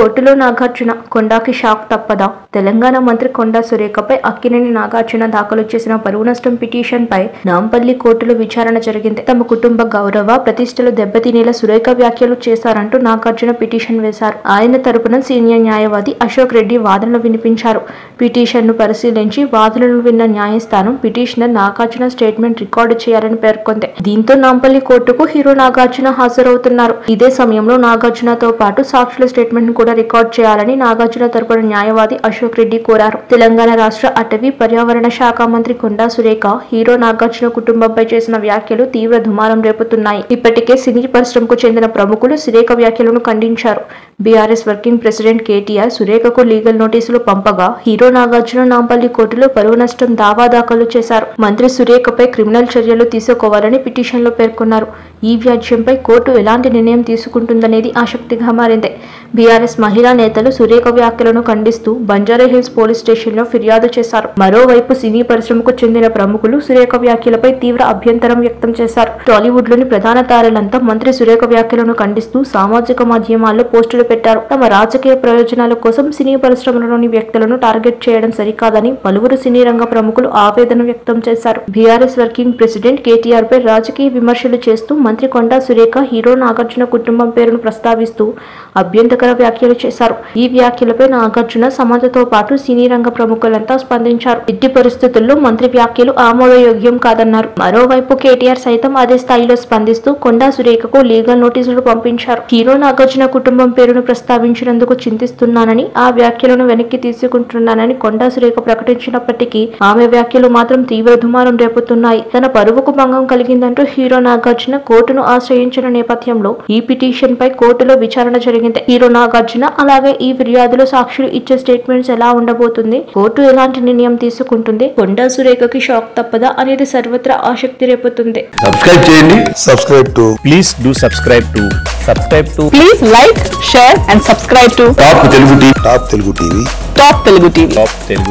కోర్టులో నాగార్జున, కొండాకి షాక్ తప్పదా? తెలంగాణ మంత్రి కొండా సురేఖపై అక్కినేని నాగార్జున దాఖలు చేసిన పరువు నష్టం పిటిషన్పై నాంపల్లి కోర్టులో విచారణ జరిగింది. తమ కుటుంబ గౌరవ ప్రతిష్టలు దెబ్బతినేలా సురేఖ వ్యాఖ్యలు చేశారంటూ నాగార్జున పిటిషన్ వేశారు. ఆయన తరపున సీనియర్ న్యాయవాది అశోక్ రెడ్డి వాదనలు వినిపించారు. పిటిషన్ను పరిశీలించి వాదనలు విన్న న్యాయస్థానం పిటిషనర్ నాగార్జున స్టేట్మెంట్ రికార్డు చేయాలని పేర్కొంది. దీంతో నాంపల్లి కోర్టుకు హీరో నాగార్జున హాజరవుతున్నారు. ఇదే సమయంలో నాగార్జునతో పాటు సాక్షుల స్టేట్మెంట్ కూడా రికార్డ్ చేయాలని నాగార్జున తరపున న్యాయవాది అశోక్ రెడ్డి కోరారు. తెలంగాణ రాష్ట్ర అటవీ పర్యావరణ శాఖ మంత్రి కొండా సురేఖ హీరో నాగార్జున కుటుంబంపై చేసిన వ్యాఖ్యలు తీవ్ర దుమారం రేపుతున్నాయి. ఇప్పటికే సినీ పరిశ్రమకు చెందిన ప్రముఖులు సురేఖ వ్యాఖ్యలను ఖండించారు. బీఆర్ఎస్ వర్కింగ్ ప్రెసిడెంట్ కేటీఆర్ సురేఖకు లీగల్ నోటీసులు పంపగా హీరో నాగార్జున నాంపల్లి కోర్టులో పరువు నష్టం దావా దాఖలు చేశారు. మంత్రి సురేఖపై క్రిమినల్ చర్యలు తీసుకోవాలని పిటిషన్లో పేర్కొన్నారు. ఈ వ్యాజ్యంపై కోర్టు ఎలాంటి నిర్ణయం తీసుకుంటుందనేది ఆసక్తిగా మారింది. బీఆర్ఎస్ మహిళా నేతలు సురేఖ వ్యాఖ్యలను ఖండిస్తూ బంజారాహిల్స్ పోలీస్ స్టేషన్లో ఫిర్యాదు చేశారు. మరోవైపు సినీ పరిశ్రమకు చెందిన ప్రముఖులు సురేఖ వ్యాఖ్యలపై తీవ్ర అభ్యంతరం వ్యక్తం చేశారు. టాలీవుడ్లోని ప్రధాన తారలంతా మంత్రి సురేఖ వ్యాఖ్యలను ఖండిస్తూ సామాజిక మాధ్యమాల్లో పోస్టులు పెట్టారు. తమ రాజకీయ ప్రయోజనాల కోసం సినీ పరిశ్రమలోని వ్యక్తులను టార్గెట్ చేయడం సరికాదని పలువురు సినీ రంగ ప్రముఖులు ఆవేదన వ్యక్తం చేశారు. బీఆర్ఎస్ వర్కింగ్ ప్రెసిడెంట్ కేటీఆర్ పై రాజకీయ విమర్శలు చేస్తూ మంత్రి కొండా సురేఖ హీరో నాగార్జున కుటుంబం పేరును ప్రస్తావిస్తూ అభ్యంతరకర వ్యాఖ్యలు చేశారు. ఈ వ్యాఖ్యలపై నాగార్జున, సమాజంతో పాటు సినీ రంగ ప్రముఖులంతా స్పందించారు. ఎట్టి పరిస్థితుల్లో మంత్రి వ్యాఖ్యలు ఆమోదయోగ్యం కాదన్నారు. మరోవైపు కేటీఆర్ సైతం అదే స్థాయిలో స్పందిస్తూ కొండా సురేఖకు లీగల్ నోటీసులు పంపించారు. హీరో నాగార్జున కుటుంబం పేరును ప్రస్తావించినందుకు చింతిస్తున్నానని, ఆ వ్యాఖ్యలను వెనక్కి తీసుకుంటున్నానని కొండా సురేఖ ప్రకటించినప్పటికీ ఆమె వ్యాఖ్యలు మాత్రం తీవ్ర దుమారం రేపుతున్నాయి. తన పరువుకు భంగం కలిగిందంటూ హీరో నాగార్జున కోర్టును ఆశ్రయించిన నేపథ్యంలో ఈ పిటిషన్ పై కోర్టులో విచారణ జరిగింది. హీరో నాగార్జున అలాగే ఈ ఫిర్యాదులో సాక్షులు ఇచ్చే స్టేట్మెంట్స్ ఎలా ఉండబోతుంది, కోర్టు ఎలాంటి నిర్ణయం తీసుకుంటుంది, కొండా సురేఖకి షాక్ తప్పదా అనేది సర్వత్రా ఆసక్తి రేపుతుంది. సబ్స్క్రైబ్ చేయండి. Please do subscribe to. Please like, share and subscribe to Top Telugu TV. Top Telugu TV.